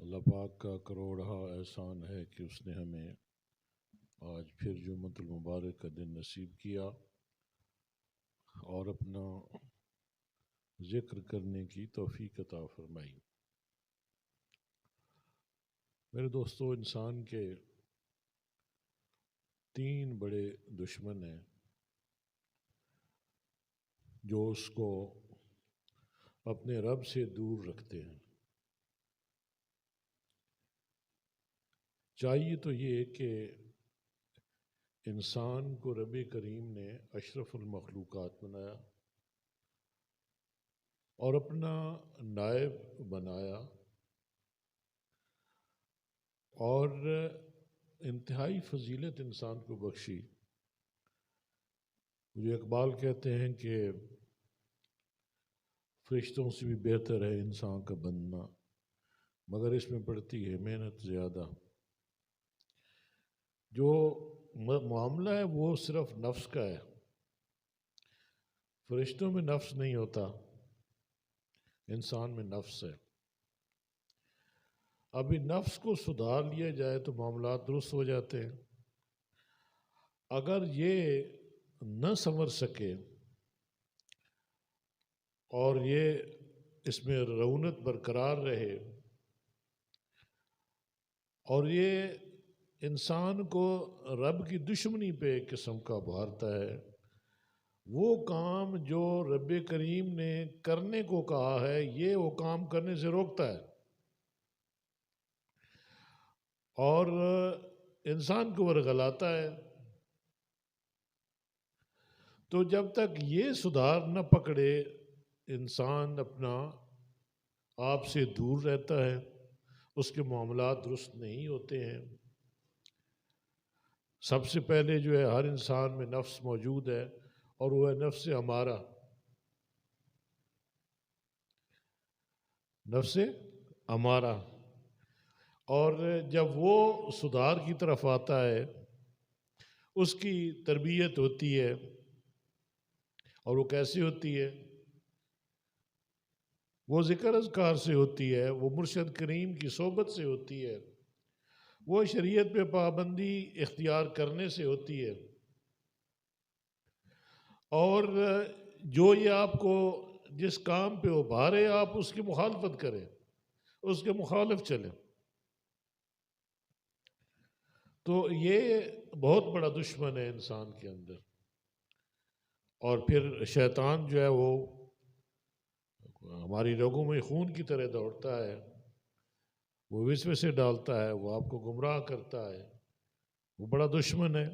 اللہ پاک کا کروڑہا احسان ہے کہ اس نے ہمیں آج پھر جمعۃ المبارک کا دن نصیب کیا اور اپنا ذکر کرنے کی توفیق عطا فرمائی۔ میرے دوستو، انسان کے تین بڑے دشمن ہیں جو اس کو اپنے رب سے دور رکھتے ہیں۔ چاہیے تو یہ کہ انسان کو رب کریم نے اشرف المخلوقات بنایا اور اپنا نائب بنایا اور انتہائی فضیلت انسان کو بخشی۔ مجھے اقبال کہتے ہیں کہ فرشتوں سے بھی بہتر ہے انسان کا بننا، مگر اس میں پڑتی ہے محنت زیادہ۔ جو معاملہ ہے وہ صرف نفس کا ہے، فرشتوں میں نفس نہیں ہوتا، انسان میں نفس ہے۔ ابھی نفس کو سدھار لیا جائے تو معاملات درست ہو جاتے ہیں۔ اگر یہ نہ سنور سکے اور یہ اس میں رونق برقرار رہے اور یہ انسان کو رب کی دشمنی پہ ایک قسم کا ابھارتا ہے، وہ کام جو رب کریم نے کرنے کو کہا ہے یہ وہ کام کرنے سے روکتا ہے اور انسان کو ورگلاتا ہے۔ تو جب تک یہ سدھار نہ پکڑے انسان اپنا آپ سے دور رہتا ہے، اس کے معاملات درست نہیں ہوتے ہیں۔ سب سے پہلے جو ہے ہر انسان میں نفس موجود ہے اور وہ ہے نفس امارہ۔ نفس امارہ، اور جب وہ سدھار کی طرف آتا ہے، اس کی تربیت ہوتی ہے، اور وہ کیسے ہوتی ہے؟ وہ ذکر اذکار سے ہوتی ہے، وہ مرشد کریم کی صحبت سے ہوتی ہے، وہ شریعت پہ پابندی اختیار کرنے سے ہوتی ہے، اور جو یہ آپ کو جس کام پہ ابھارے آپ اس کی مخالفت کریں، اس کے مخالف چلیں۔ تو یہ بہت بڑا دشمن ہے انسان کے اندر۔ اور پھر شیطان جو ہے وہ ہماری رگوں میں خون کی طرح دوڑتا ہے، وہ وسوسے ڈالتا ہے، وہ آپ کو گمراہ کرتا ہے، وہ بڑا دشمن ہے۔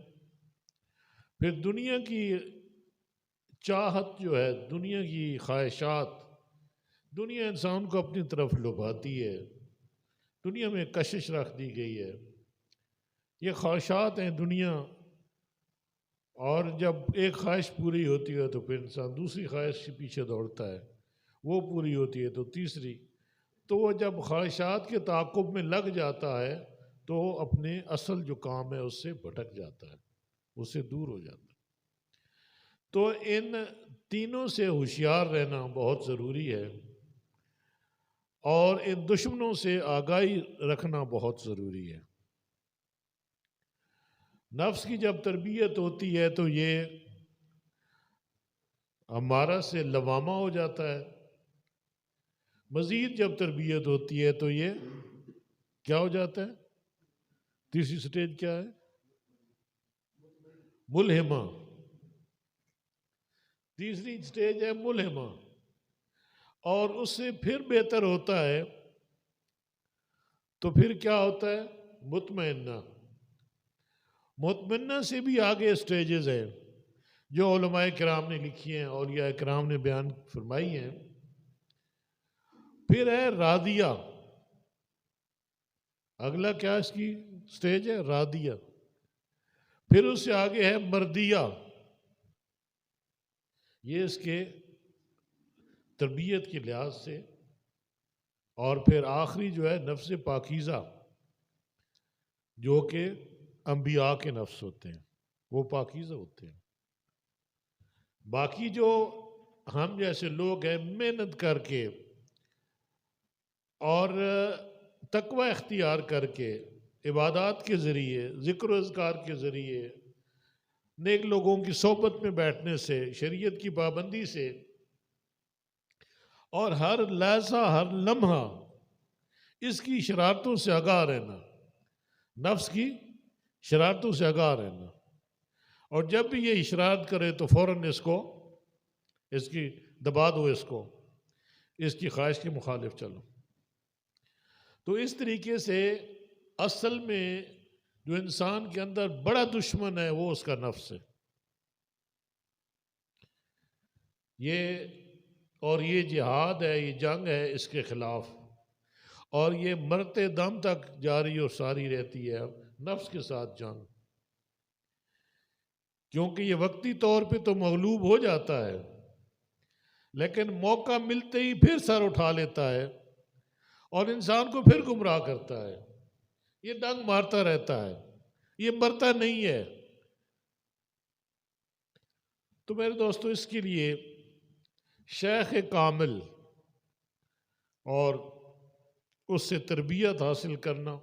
پھر دنیا کی چاہت جو ہے، دنیا کی خواہشات، دنیا انسان کو اپنی طرف لبھاتی ہے، دنیا میں کشش رکھ دی گئی ہے، یہ خواہشات ہیں دنیا، اور جب ایک خواہش پوری ہوتی ہے تو پھر انسان دوسری خواہش کے پیچھے دوڑتا ہے، وہ پوری ہوتی ہے تو تیسری۔ تو وہ جب خواہشات کے تعاقب میں لگ جاتا ہے تو اپنے اصل جو کام ہے اس سے بھٹک جاتا ہے، اس سے دور ہو جاتا ہے۔ تو ان تینوں سے ہوشیار رہنا بہت ضروری ہے، اور ان دشمنوں سے آگاہی رکھنا بہت ضروری ہے۔ نفس کی جب تربیت ہوتی ہے تو یہ ہمارا سے لوامہ ہو جاتا ہے، مزید جب تربیت ہوتی ہے تو یہ کیا ہو جاتا ہے؟ تیسری سٹیج کیا ہے؟ ملہمہ۔ تیسری سٹیج ہے ملہمہ، اور اس سے پھر بہتر ہوتا ہے تو پھر کیا ہوتا ہے؟ مطمئنہ۔ مطمئنہ سے بھی آگے سٹیجز ہیں جو علماء کرام نے لکھی ہیں، اولیاء کرام نے بیان فرمائی ہیں۔ پھر ہے راضیہ، اگلا کیا اس کی سٹیج ہے؟ راضیہ۔ پھر اس سے آگے ہے مردیہ، یہ اس کے تربیت کے لحاظ سے، اور پھر آخری جو ہے نفس پاکیزہ، جو کہ انبیاء کے نفس ہوتے ہیں، وہ پاکیزہ ہوتے ہیں۔ باقی جو ہم جیسے لوگ ہیں محنت کر کے اور تقوی اختیار کر کے عبادات کے ذریعے، ذکر و اذکار کے ذریعے، نیک لوگوں کی صحبت میں بیٹھنے سے، شریعت کی پابندی سے، اور ہر لحظہ ہر لمحہ اس کی شرارتوں سے آگاہ رہنا، نفس کی شرارتوں سے آگاہ رہنا، اور جب بھی یہ اشرارت کرے تو فوراً اس کی دبا دو، اس کی خواہش کے مخالف چلو۔ تو اس طریقے سے اصل میں جو انسان کے اندر بڑا دشمن ہے وہ اس کا نفس ہے۔ یہ جہاد ہے، یہ جنگ ہے اس کے خلاف، اور یہ مرتے دم تک جاری اور ساری رہتی ہے نفس کے ساتھ جنگ، کیونکہ یہ وقتی طور پہ تو مغلوب ہو جاتا ہے، لیکن موقع ملتے ہی پھر سر اٹھا لیتا ہے اور انسان کو پھر گمراہ کرتا ہے۔ یہ ڈنگ مارتا رہتا ہے، یہ مرتا نہیں ہے۔ تو میرے دوستو، اس کے لیے شیخ کامل اور اس سے تربیت حاصل کرنا،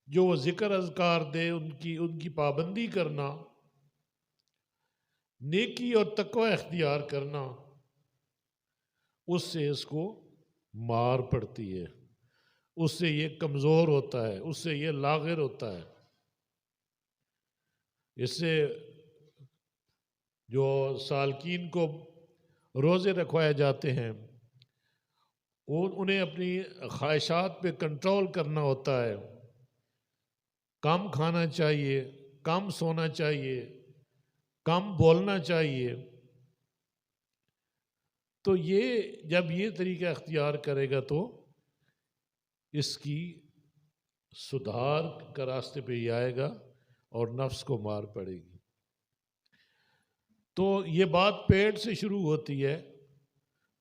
جو وہ ذکر اذکار دے ان کی پابندی کرنا، نیکی اور تقوی اختیار کرنا، اس سے اس کو مار پڑتی ہے، اس سے یہ کمزور ہوتا ہے، اس سے یہ لاغر ہوتا ہے۔ اس سے جو سالکین کو روزے رکھوائے جاتے ہیں، انہیں اپنی خواہشات پہ کنٹرول کرنا ہوتا ہے، کم کھانا چاہیے، کم سونا چاہیے، کم بولنا چاہیے۔ تو جب یہ طریقہ اختیار کرے گا تو اس کی سدھار کا راستے پہ ہی آئے گا اور نفس کو مار پڑے گی۔ تو یہ بات پیٹ سے شروع ہوتی ہے۔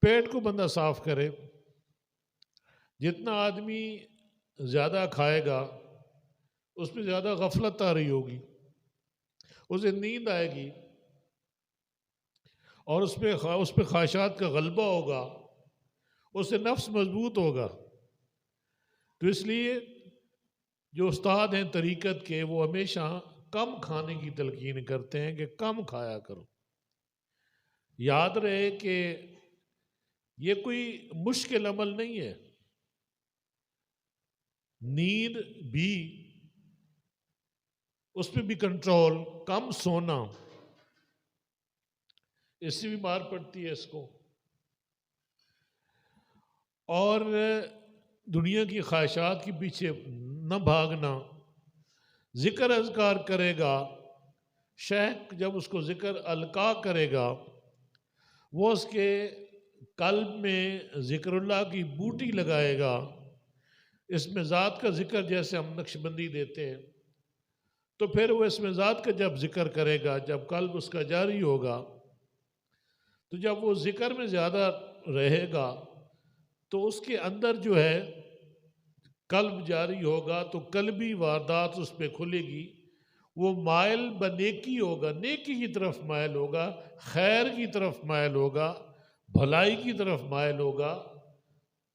پیٹ کو بندہ صاف کرے، جتنا آدمی زیادہ کھائے گا اس پہ زیادہ غفلت آ رہی ہوگی، اسے نیند آئے گی، اور اس پہ خواہشات کا غلبہ ہوگا، اس سے نفس مضبوط ہوگا۔ تو اس لیے جو استاد ہیں طریقت کے، وہ ہمیشہ کم کھانے کی تلقین کرتے ہیں کہ کم کھایا کرو۔ یاد رہے کہ یہ کوئی مشکل عمل نہیں ہے، نیند بھی، اس پہ بھی کنٹرول، کم سونا، اس سے بھی مار پڑتی ہے اس کو، اور دنیا کی خواہشات کے پیچھے نہ بھاگنا۔ ذکر اذکار کرے گا، شیخ جب اس کو ذکر القا کرے گا، وہ اس کے قلب میں ذکر اللہ کی بوٹی لگائے گا۔ اس میں ذات کا ذکر جیسے ہم نقشبندی دیتے ہیں، تو پھر وہ اس میں ذات کا جب ذکر کرے گا، جب قلب اس کا جاری ہوگا، تو جب وہ ذکر میں زیادہ رہے گا تو اس کے اندر جو ہے قلب جاری ہوگا، تو قلبی واردات اس پہ کھلے گی، وہ مائل بنیکی ہوگا، نیکی کی طرف مائل ہوگا، خیر کی طرف مائل ہوگا، بھلائی کی طرف مائل ہوگا،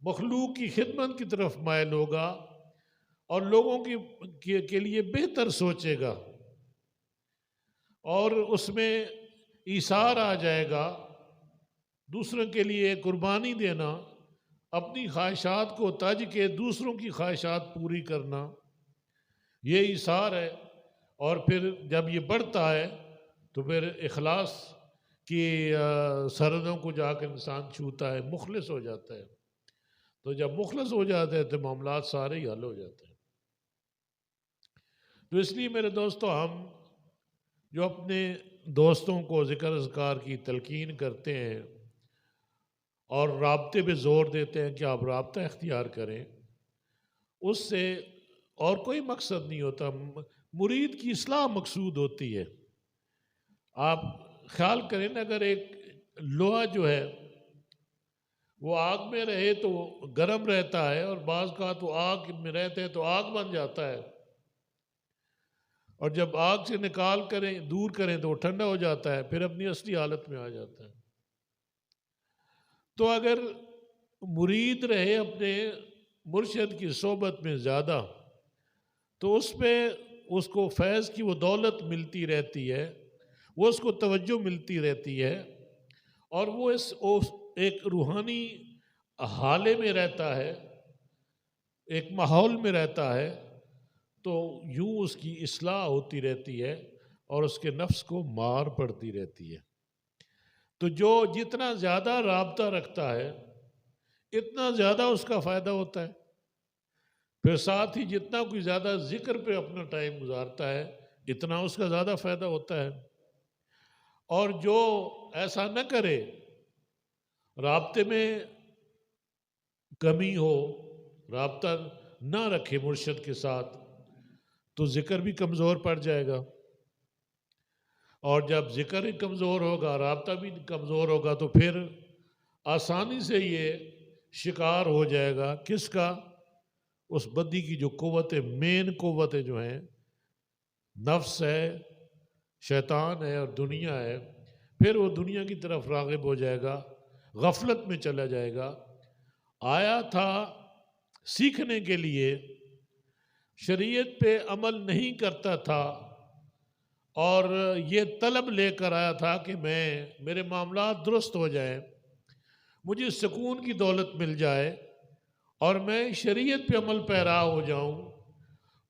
مخلوق کی خدمت کی طرف مائل ہوگا، اور لوگوں کے لیے بہتر سوچے گا، اور اس میں ایثار آ جائے گا، دوسروں کے لیے قربانی دینا، اپنی خواہشات کو تج کے دوسروں کی خواہشات پوری کرنا، یہ ایثار ہے۔ اور پھر جب یہ بڑھتا ہے تو پھر اخلاص کی سرحدوں کو جا کے انسان چھوتا ہے، مخلص ہو جاتا ہے۔ تو جب مخلص ہو جاتے ہیں تو معاملات سارے ہی حل ہو جاتے ہیں۔ تو اس لیے میرے دوستو، ہم جو اپنے دوستوں کو ذکر اذکار کی تلقین کرتے ہیں اور رابطے پہ زور دیتے ہیں کہ آپ رابطہ اختیار کریں، اس سے اور کوئی مقصد نہیں ہوتا، مرید کی اصلاح مقصود ہوتی ہے۔ آپ خیال کریں، اگر ایک لوہا جو ہے وہ آگ میں رہے تو گرم رہتا ہے، اور بعض کا تو آگ میں رہتے ہیں تو آگ بن جاتا ہے، اور جب آگ سے نکال کریں، دور کریں تو وہ ٹھنڈا ہو جاتا ہے، پھر اپنی اصلی حالت میں آ جاتا ہے۔ تو اگر مرید رہے اپنے مرشد کی صحبت میں زیادہ، تو اس پہ اس کو فیض کی وہ دولت ملتی رہتی ہے، وہ اس کو توجہ ملتی رہتی ہے، اور وہ ایک روحانی حالے میں رہتا ہے، ایک ماحول میں رہتا ہے، تو یوں اس کی اصلاح ہوتی رہتی ہے اور اس کے نفس کو مار پڑتی رہتی ہے۔ تو جو جتنا زیادہ رابطہ رکھتا ہے اتنا زیادہ اس کا فائدہ ہوتا ہے، پھر ساتھ ہی جتنا کوئی زیادہ ذکر پہ اپنا ٹائم گزارتا ہے اتنا اس کا زیادہ فائدہ ہوتا ہے، اور جو ایسا نہ کرے، رابطے میں کمی ہو، رابطہ نہ رکھے مرشد کے ساتھ، تو ذکر بھی کمزور پڑ جائے گا، اور جب ذکر ہی کمزور ہوگا، رابطہ بھی کمزور ہوگا، تو پھر آسانی سے یہ شکار ہو جائے گا کس کا؟ اس بدی کی جو قوتیں، مین قوتیں جو ہیں، نفس ہے، شیطان ہے اور دنیا ہے، پھر وہ دنیا کی طرف راغب ہو جائے گا، غفلت میں چلا جائے گا۔ آیا تھا سیکھنے کے لیے، شریعت پہ عمل نہیں کرتا تھا، اور یہ طلب لے کر آیا تھا کہ میرے معاملات درست ہو جائیں، مجھے سکون کی دولت مل جائے، اور میں شریعت پہ عمل پیرا ہو جاؤں،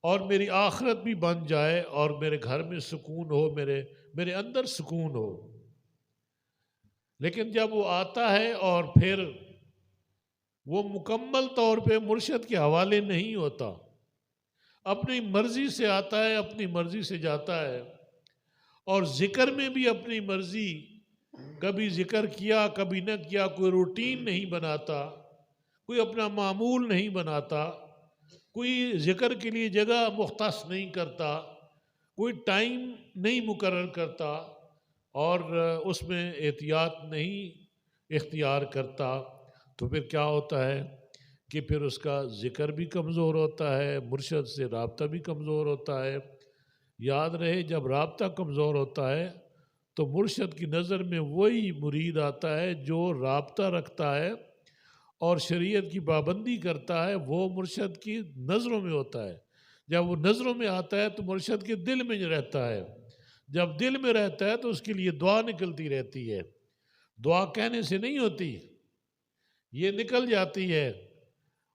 اور میری آخرت بھی بن جائے، اور میرے گھر میں سکون ہو، میرے اندر سکون ہو۔ لیکن جب وہ آتا ہے اور پھر وہ مکمل طور پہ مرشد کے حوالے نہیں ہوتا، اپنی مرضی سے آتا ہے، اپنی مرضی سے جاتا ہے، اور ذکر میں بھی اپنی مرضی، کبھی ذکر کیا کبھی نہ کیا، کوئی روٹین نہیں بناتا، کوئی اپنا معمول نہیں بناتا، کوئی ذکر کے لیے جگہ مختص نہیں کرتا، کوئی ٹائم نہیں مقرر کرتا، اور اس میں احتیاط نہیں اختیار کرتا، تو پھر کیا ہوتا ہے کہ پھر اس کا ذکر بھی کمزور ہوتا ہے، مرشد سے رابطہ بھی کمزور ہوتا ہے۔ یاد رہے، جب رابطہ کمزور ہوتا ہے تو مرشد کی نظر میں وہی مرید آتا ہے جو رابطہ رکھتا ہے اور شریعت کی پابندی کرتا ہے، وہ مرشد کی نظروں میں ہوتا ہے۔ جب وہ نظروں میں آتا ہے تو مرشد کے دل میں رہتا ہے، جب دل میں رہتا ہے تو اس کے لیے دعا نکلتی رہتی ہے۔ دعا کہنے سے نہیں ہوتی، یہ نکل جاتی ہے۔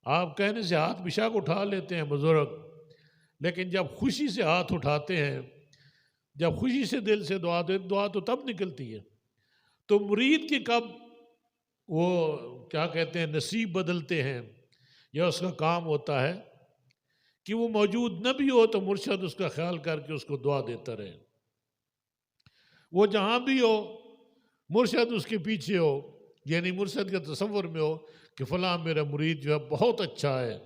آپ کہنے سے ہاتھ بچھا کے اٹھا لیتے ہیں بزرگ، لیکن جب خوشی سے ہاتھ اٹھاتے ہیں، جب خوشی سے دل سے دعا تو تب نکلتی ہے۔ تو مرید کی کب وہ کیا کہتے ہیں نصیب بدلتے ہیں، یا اس کا کام ہوتا ہے کہ وہ موجود نہ بھی ہو تو مرشد اس کا خیال کر کے اس کو دعا دیتا رہے، وہ جہاں بھی ہو مرشد اس کے پیچھے ہو، یعنی مرشد کے تصور میں ہو کہ فلاں میرا مرید جو ہے بہت اچھا ہے،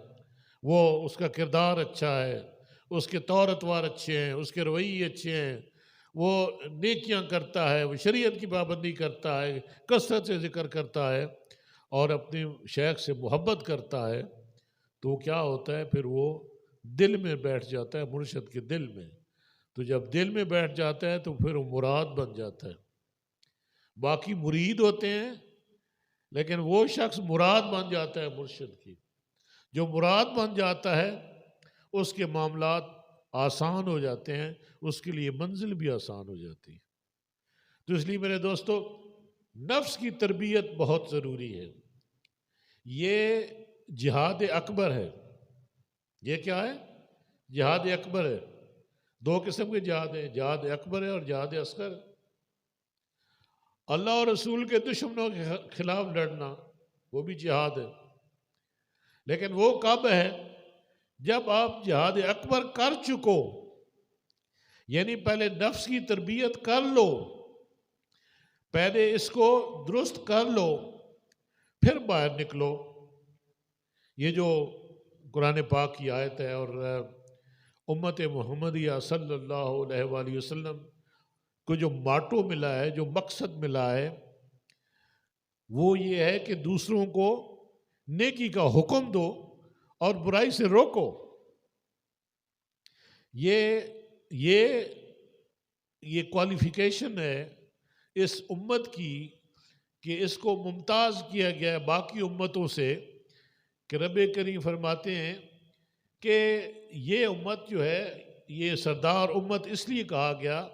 وہ اس کا کردار اچھا ہے، اس کے طور اطوار اچھے ہیں، اس کے رویے اچھے ہیں، وہ نیکیاں کرتا ہے، وہ شریعت کی پابندی کرتا ہے، کثرت سے ذکر کرتا ہے، اور اپنے شیخ سے محبت کرتا ہے، تو کیا ہوتا ہے پھر وہ دل میں بیٹھ جاتا ہے، مرشد کے دل میں۔ تو جب دل میں بیٹھ جاتا ہے تو پھر وہ مراد بن جاتا ہے۔ باقی مرید ہوتے ہیں، لیکن وہ شخص مراد بن جاتا ہے مرشد کی۔ جو مراد بن جاتا ہے اس کے معاملات آسان ہو جاتے ہیں، اس کے لیے منزل بھی آسان ہو جاتی ہے۔ تو اس لیے میرے دوستو، نفس کی تربیت بہت ضروری ہے۔ یہ جہاد اکبر ہے۔ یہ کیا ہے؟ جہاد اکبر ہے۔ دو قسم کے جہاد ہیں، جہاد اکبر ہے اور جہاد اصغر۔ اللہ اور رسول کے دشمنوں کے خلاف لڑنا وہ بھی جہاد ہے، لیکن وہ کب ہے؟ جب آپ جہاد اکبر کر چکو، یعنی پہلے نفس کی تربیت کر لو، پہلے اس کو درست کر لو، پھر باہر نکلو۔ یہ جو قرآن پاک کی آیت ہے، اور امت محمدیہ صلی اللہ علیہ وآلہ وسلم کو جو ماٹو ملا ہے، جو مقصد ملا ہے، وہ یہ ہے کہ دوسروں کو نیکی کا حکم دو اور برائی سے روکو۔ یہ کوالیفیکیشن ہے اس امت کی کہ اس کو ممتاز کیا گیا ہے باقی امتوں سے، کہ رب کریم فرماتے ہیں کہ یہ امت جو ہے، یہ سردار امت اس لیے کہا گیا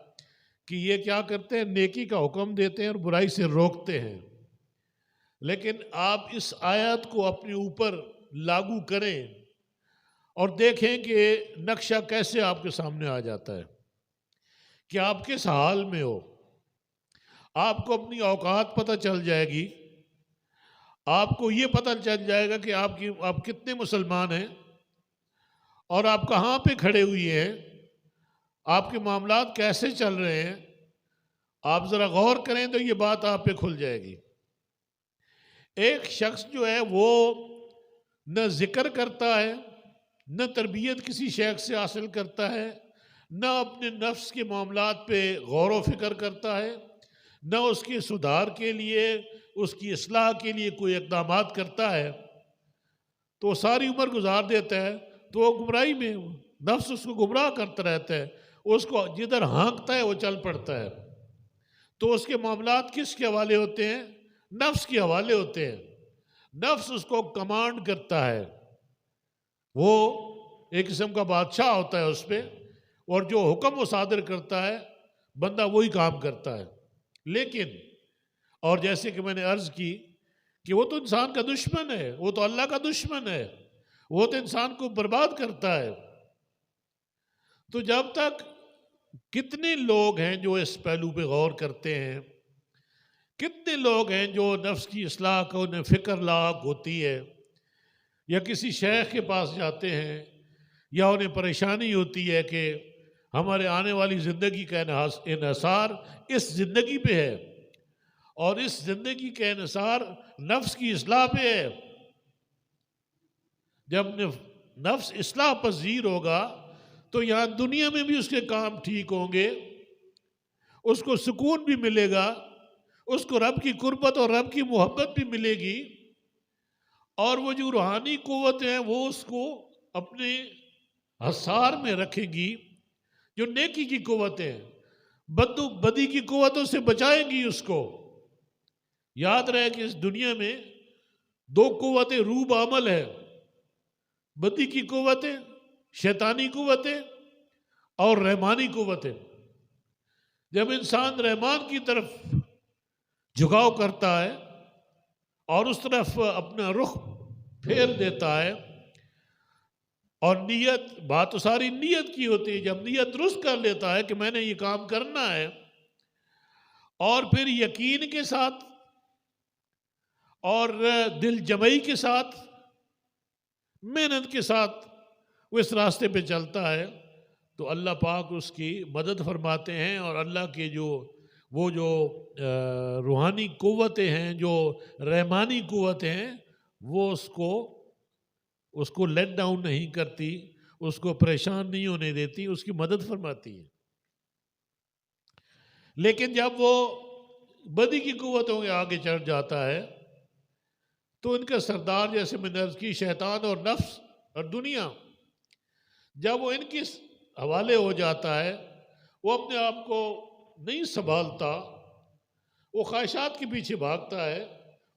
کہ یہ کیا کرتے ہیں، نیکی کا حکم دیتے ہیں اور برائی سے روکتے ہیں۔ لیکن آپ اس آیت کو اپنے اوپر لاگو کریں اور دیکھیں کہ نقشہ کیسے آپ کے سامنے آ جاتا ہے کہ آپ کس حال میں ہو۔ آپ کو اپنی اوقات پتہ چل جائے گی، آپ کو یہ پتہ چل جائے گا کہ آپ کتنے مسلمان ہیں اور آپ کہاں پہ کھڑے ہوئے ہیں، آپ کے معاملات کیسے چل رہے ہیں۔ آپ ذرا غور کریں تو یہ بات آپ پہ کھل جائے گی۔ ایک شخص جو ہے وہ نہ ذکر کرتا ہے، نہ تربیت کسی شیخ سے حاصل کرتا ہے، نہ اپنے نفس کے معاملات پہ غور و فکر کرتا ہے، نہ اس کے سدھار کے لیے، اس کی اصلاح کے لیے کوئی اقدامات کرتا ہے، تو وہ ساری عمر گزار دیتا ہے تو وہ گمراہی میں، نفس اس کو گمراہ کرتا رہتا ہے، اس کو جدھر ہانکتا ہے وہ چل پڑتا ہے۔ تو اس کے معاملات کس کے حوالے ہوتے ہیں؟ نفس کے حوالے ہوتے ہیں۔ نفس اس کو کمانڈ کرتا ہے، وہ ایک قسم کا بادشاہ ہوتا ہے اس پہ، اور جو حکم وہ صادر کرتا ہے بندہ وہی کام کرتا ہے۔ لیکن اور جیسے کہ میں نے عرض کی کہ وہ تو انسان کا دشمن ہے، وہ تو اللہ کا دشمن ہے، وہ تو انسان کو برباد کرتا ہے۔ تو جب تک کتنے لوگ ہیں جو اس پہلو پہ غور کرتے ہیں، کتنے لوگ ہیں جو نفس کی اصلاح کو انہیں فکر لاحق ہوتی ہے، یا کسی شیخ کے پاس جاتے ہیں، یا انہیں پریشانی ہوتی ہے کہ ہمارے آنے والی زندگی کا انحصار اس زندگی پہ ہے، اور اس زندگی کا انحصار نفس کی اصلاح پہ ہے۔ جب نفس اصلاح پذیر ہوگا تو یہاں دنیا میں بھی اس کے کام ٹھیک ہوں گے، اس کو سکون بھی ملے گا، اس کو رب کی قربت اور رب کی محبت بھی ملے گی، اور وہ جو روحانی قوتیں ہیں وہ اس کو اپنے حصار میں رکھیں گی، جو نیکی کی قوتیں ہیں، بدی کی قوتوں سے بچائیں گی اس کو۔ یاد رہے کہ اس دنیا میں دو قوتیں روب عمل ہے، بدی کی قوتیں، شیطانی قوتیں، اور رحمانی قوتیں۔ جب انسان رحمان کی طرف جھکاؤ کرتا ہے اور اس طرف اپنا رخ پھیر دیتا ہے، اور نیت، بات تو ساری نیت کی ہوتی ہے، جب نیت درست کر لیتا ہے کہ میں نے یہ کام کرنا ہے، اور پھر یقین کے ساتھ اور دل جمعی کے ساتھ، محنت کے ساتھ وہ اس راستے پہ چلتا ہے، تو اللہ پاک اس کی مدد فرماتے ہیں، اور اللہ کے وہ جو روحانی قوتیں ہیں، جو رحمانی قوتیں ہیں، وہ اس کو لیٹ ڈاؤن نہیں کرتی، اس کو پریشان نہیں ہونے دیتی، اس کی مدد فرماتی ہے۔ لیکن جب وہ بدی کی قوتوں کے آگے چڑھ جاتا ہے تو ان کا سردار، جیسے میں نے عرض کی، شیطان اور نفس اور دنیا، جب وہ ان کے حوالے ہو جاتا ہے، وہ اپنے آپ کو نہیں سنبھالتا، وہ خواہشات کے پیچھے بھاگتا ہے،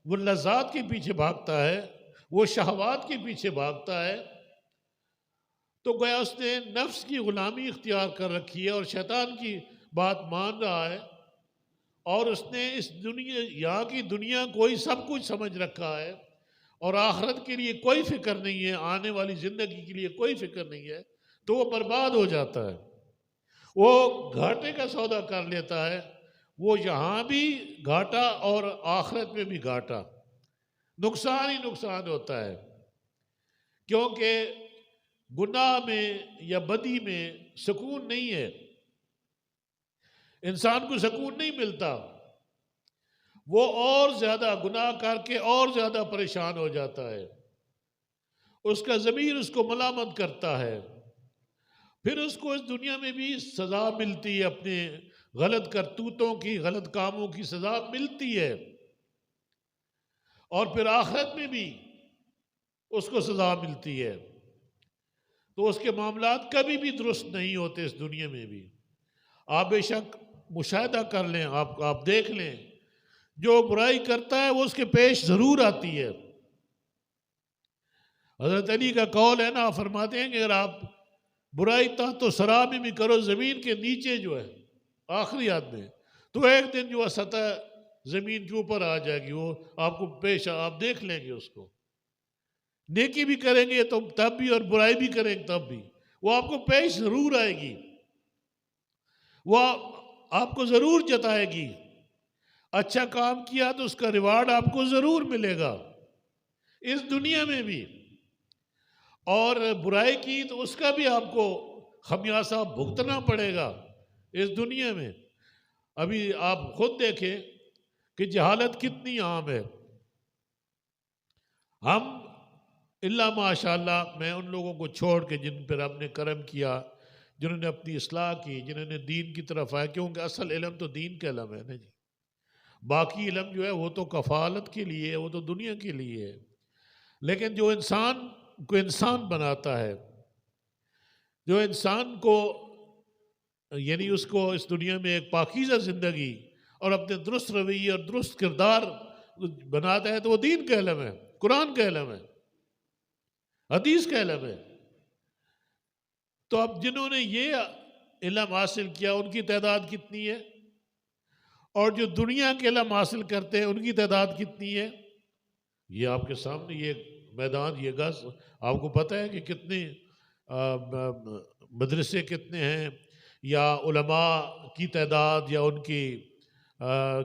وہ لذات کے پیچھے بھاگتا ہے، وہ شہوات کے پیچھے بھاگتا ہے، تو گویا اس نے نفس کی غلامی اختیار کر رکھی ہے اور شیطان کی بات مان رہا ہے، اور اس نے اس دنیا، یہاں کی دنیا کو ہی سب کچھ سمجھ رکھا ہے، اور آخرت کے لیے کوئی فکر نہیں ہے، آنے والی زندگی کے لیے کوئی فکر نہیں ہے، تو وہ برباد ہو جاتا ہے، وہ گھاٹے کا سودا کر لیتا ہے، وہ یہاں بھی گھاٹا اور آخرت میں بھی گھاٹا، نقصان ہی نقصان ہوتا ہے، کیونکہ گناہ میں یا بدی میں سکون نہیں ہے، انسان کو سکون نہیں ملتا، وہ اور زیادہ گناہ کر کے اور زیادہ پریشان ہو جاتا ہے، اس کا ضمیر اس کو ملامت کرتا ہے، پھر اس کو اس دنیا میں بھی سزا ملتی ہے، اپنے غلط کرتوتوں کی، غلط کاموں کی سزا ملتی ہے، اور پھر آخرت میں بھی اس کو سزا ملتی ہے، تو اس کے معاملات کبھی بھی درست نہیں ہوتے اس دنیا میں بھی۔ آپ بے شک مشاہدہ کر لیں، آپ دیکھ لیں، جو برائی کرتا ہے وہ اس کے پیش ضرور آتی ہے، حضرت علی کا قول ہے نا، آپ فرماتے ہیں کہ اگر آپ برائی تحت و سرا میں بھی کرو، زمین کے نیچے جو ہے آخری آدمی، تو ایک دن جو ہے سطح زمین کے اوپر آ جائے گی، وہ آپ کو پیش آپ دیکھ لیں گے اس کو. نیکی بھی کریں گے تو تب بھی، اور برائی بھی کریں گے تب بھی، وہ آپ کو پیش ضرور آئے گی، وہ آپ کو ضرور جتائے گی. اچھا کام کیا تو اس کا ریوارڈ آپ کو ضرور ملے گا اس دنیا میں بھی، اور برائی کی تو اس کا بھی آپ کو خمیازہ بھگتنا پڑے گا اس دنیا میں. ابھی آپ خود دیکھیں کہ جہالت کتنی عام ہے. ہم اللہ ماشاءاللہ، میں ان لوگوں کو چھوڑ کے جن پر رب نے کرم کیا، جنہوں نے اپنی اصلاح کی، جنہوں نے دین کی طرف آئے، کیونکہ اصل علم تو دین کا علم ہے نا جی. باقی علم جو ہے وہ تو کفالت کے لیے ہے، وہ تو دنیا کے لیے ہے. لیکن جو انسان کو انسان بناتا ہے، جو انسان کو یعنی اس کو اس دنیا میں ایک پاکیزہ زندگی اور اپنے درست رویے اور درست کردار بناتا ہے، تو وہ دین کا علم ہے، قرآن کا علم ہے، حدیث کا علم ہے. تو اب جنہوں نے یہ علم حاصل کیا ان کی تعداد کتنی ہے، اور جو دنیا کے علم حاصل کرتے ہیں ان کی تعداد کتنی ہے؟ یہ آپ کے سامنے یہ میدان، یہ گز، آپ کو پتہ ہے کہ کتنے مدرسے کتنے ہیں، یا علماء کی تعداد، یا ان کی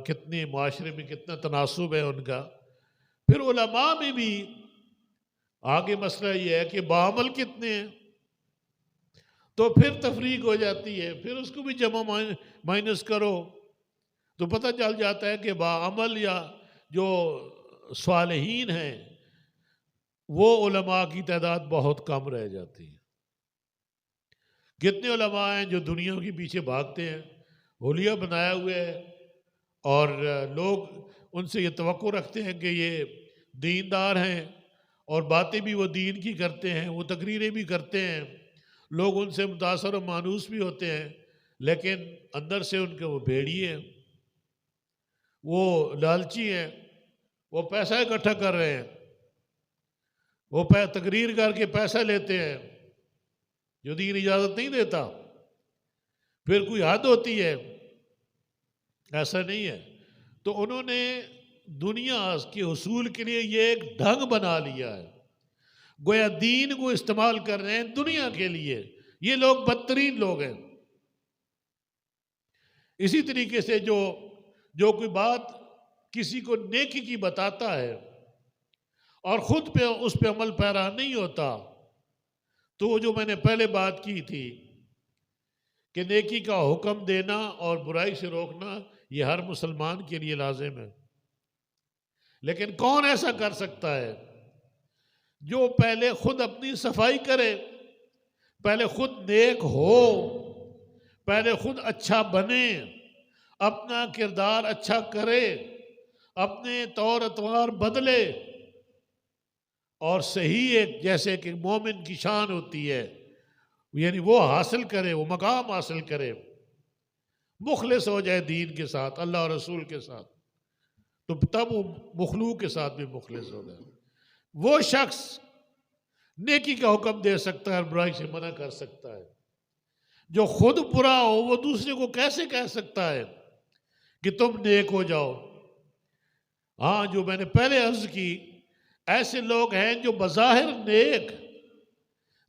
کتنے معاشرے میں کتنا تناسب ہے ان کا. پھر علماء میں بھی آگے مسئلہ یہ ہے کہ بعمل کتنے ہیں، تو پھر تفریق ہو جاتی ہے. پھر اس کو بھی جمع مائنس کرو تو پتہ چل جاتا ہے کہ بعمل یا جو صالحین ہیں وہ علماء کی تعداد بہت کم رہ جاتی ہے. کتنے علماء ہیں جو دنیا کے پیچھے بھاگتے ہیں، حلیہ بنایا ہوئے ہے، اور لوگ ان سے یہ توقع رکھتے ہیں کہ یہ دیندار ہیں، اور باتیں بھی وہ دین کی کرتے ہیں، وہ تقریریں بھی کرتے ہیں، لوگ ان سے متاثر و مانوس بھی ہوتے ہیں، لیکن اندر سے ان کے وہ بھیڑی ہیں، وہ لالچی ہیں، وہ پیسہ اکٹھا کر رہے ہیں، وہ تقریر کر کے پیسہ لیتے ہیں جو دین اجازت نہیں دیتا. پھر کوئی حد ہوتی ہے، ایسا نہیں ہے. تو انہوں نے دنیا کے حصول کے لیے یہ ایک ڈھنگ بنا لیا ہے، گویا دین کو استعمال کر رہے ہیں دنیا کے لیے. یہ لوگ بدترین لوگ ہیں. اسی طریقے سے جو کوئی بات کسی کو نیکی کی بتاتا ہے اور خود پہ اس پہ عمل پیرا نہیں ہوتا، تو وہ جو میں نے پہلے بات کی تھی کہ نیکی کا حکم دینا اور برائی سے روکنا یہ ہر مسلمان کے لیے لازم ہے. لیکن کون ایسا کر سکتا ہے؟ جو پہلے خود اپنی صفائی کرے، پہلے خود نیک ہو، پہلے خود اچھا بنے، اپنا کردار اچھا کرے، اپنے طور اطوار بدلے، اور صحیح ایک جیسے کہ مومن کی شان ہوتی ہے، یعنی وہ حاصل کرے، وہ مقام حاصل کرے، مخلص ہو جائے دین کے ساتھ، اللہ اور رسول کے ساتھ، تو تب وہ مخلوق کے ساتھ بھی مخلص ہو گئے. وہ شخص نیکی کا حکم دے سکتا ہے اور برائی سے منع کر سکتا ہے. جو خود برا ہو وہ دوسرے کو کیسے کہہ سکتا ہے کہ تم نیک ہو جاؤ؟ ہاں، جو میں نے پہلے عرض کی، ایسے لوگ ہیں جو بظاہر نیک،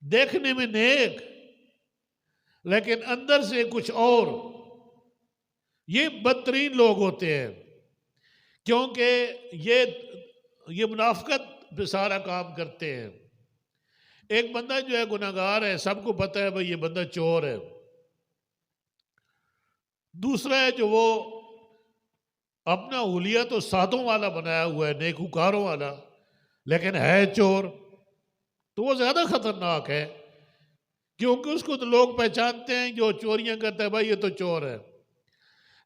دیکھنے میں نیک، لیکن اندر سے کچھ اور. یہ بدترین لوگ ہوتے ہیں، کیونکہ یہ منافقت پہ سارا کام کرتے ہیں. ایک بندہ جو ہے گناہگار ہے، سب کو پتہ ہے بھئی یہ بندہ چور ہے. دوسرا ہے جو وہ اپنا حلیہ تو سادوں والا بنایا ہوا ہے، نیکوکاروں والا، لیکن ہے چور. تو وہ زیادہ خطرناک ہے، کیونکہ اس کو تو لوگ پہچانتے ہیں، جو چوریاں کرتا ہے بھائی یہ تو چور ہے.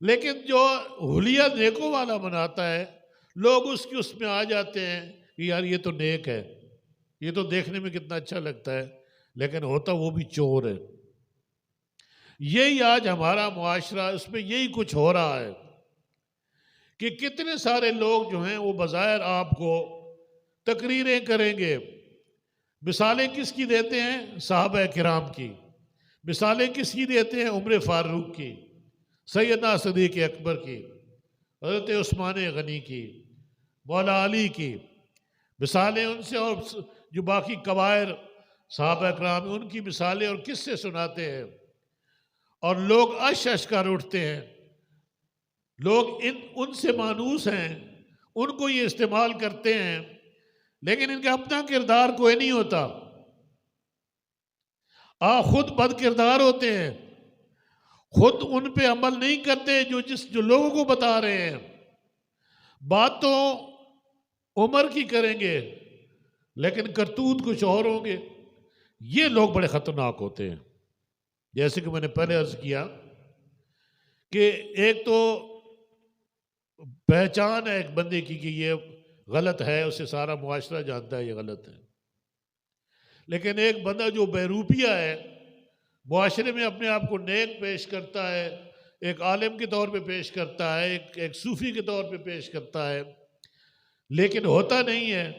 لیکن جو حلیہ نیکوں والا بناتا ہے، لوگ اس میں آ جاتے ہیں کہ یار یہ تو نیک ہے، یہ تو دیکھنے میں کتنا اچھا لگتا ہے، لیکن ہوتا وہ بھی چور ہے. یہی آج ہمارا معاشرہ، اس میں یہی کچھ ہو رہا ہے کہ کتنے سارے لوگ جو ہیں وہ بظاہر آپ کو تقریریں کریں گے، مثالیں کس کی دیتے ہیں؟ صحابہ کرام کی. مثالیں کس کی دیتے ہیں؟ عمر فاروق کی، سیدنا صدیق اکبر کی، حضرت عثمان غنی کی، مولا علی کی. مثالیں ان سے، اور جو باقی کبائر صحابہ کرام ان کی مثالیں اور کس سے سناتے ہیں. اور لوگ اش کر اٹھتے ہیں. لوگ ان سے مانوس ہیں، ان کو یہ استعمال کرتے ہیں، لیکن ان کا اپنا کردار کوئی نہیں ہوتا. خود بد کردار ہوتے ہیں، خود ان پہ عمل نہیں کرتے جو لوگوں کو بتا رہے ہیں. بات تو عمر کی کریں گے لیکن کرتوت کچھ اور ہوں گے. یہ لوگ بڑے خطرناک ہوتے ہیں. جیسے کہ میں نے پہلے عرض کیا کہ ایک تو پہچان ہے ایک بندے کی کہ یہ غلط ہے، اسے سارا معاشرہ جانتا ہے یہ غلط ہے. لیکن ایک بندہ جو بہروپیہ ہے، معاشرے میں اپنے آپ کو نیک پیش کرتا ہے، ایک عالم کے طور پہ پیش کرتا ہے، ایک صوفی کے طور پہ پیش کرتا ہے، لیکن ہوتا نہیں ہے،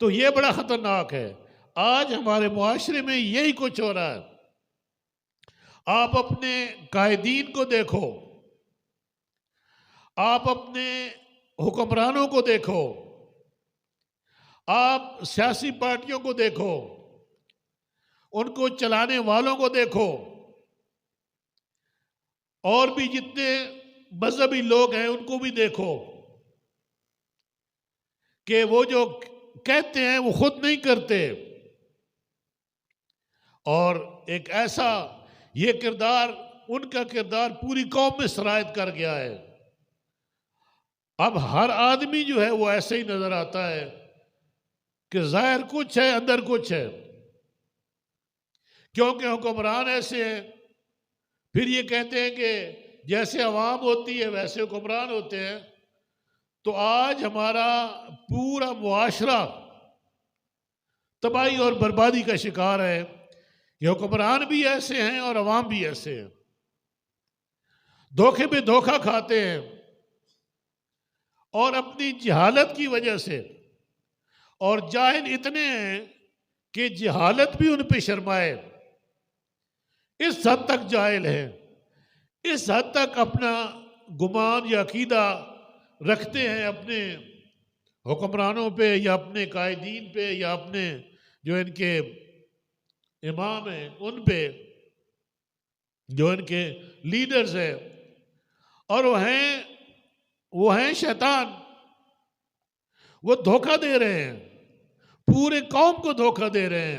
تو یہ بڑا خطرناک ہے. آج ہمارے معاشرے میں یہی کچھ ہو رہا ہے. آپ اپنے قائدین کو دیکھو، آپ اپنے حکمرانوں کو دیکھو، آپ سیاسی پارٹیوں کو دیکھو، ان کو چلانے والوں کو دیکھو، اور بھی جتنے مذہبی لوگ ہیں ان کو بھی دیکھو، کہ وہ جو کہتے ہیں وہ خود نہیں کرتے. اور ایک ایسا یہ کردار، ان کا کردار پوری قوم میں سرایت کر گیا ہے. اب ہر آدمی جو ہے وہ ایسے ہی نظر آتا ہے کہ ظاہر کچھ ہے اندر کچھ ہے، کیونکہ حکمران ایسے ہیں. پھر یہ کہتے ہیں کہ جیسے عوام ہوتی ہے ویسے حکمران ہوتے ہیں. تو آج ہمارا پورا معاشرہ تباہی اور بربادی کا شکار ہے. یہ حکمران بھی ایسے ہیں اور عوام بھی ایسے ہیں، دھوکے پہ دھوکہ کھاتے ہیں، اور اپنی جہالت کی وجہ سے، اور جاہل اتنے ہیں کہ جہالت بھی ان پہ شرمائے. اس حد تک جاہل ہیں، اس حد تک اپنا گمان یا عقیدہ رکھتے ہیں اپنے حکمرانوں پہ یا اپنے قائدین پہ یا اپنے جو ان کے امام ہیں ان پہ، جو ان کے لیڈرز ہیں. اور وہ ہیں شیطان. وہ دھوکہ دے رہے ہیں، پورے قوم کو دھوکہ دے رہے ہیں،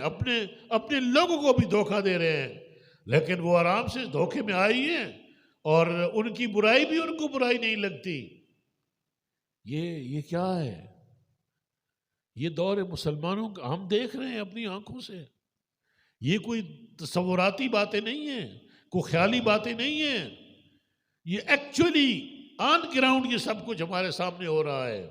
اپنے لوگوں کو بھی دھوکہ دے رہے ہیں. لیکن وہ آرام سے دھوکے میں آئی ہیں، اور ان کی برائی بھی ان کو برائی نہیں لگتی. یہ کیا ہے؟ یہ دور مسلمانوں کا ہم دیکھ رہے ہیں اپنی آنکھوں سے. یہ کوئی تصوراتی باتیں نہیں ہیں، کوئی خیالی باتیں نہیں ہیں. یہ ایکچولی آن گراؤنڈ یہ سب کچھ ہمارے سامنے ہو رہا ہے.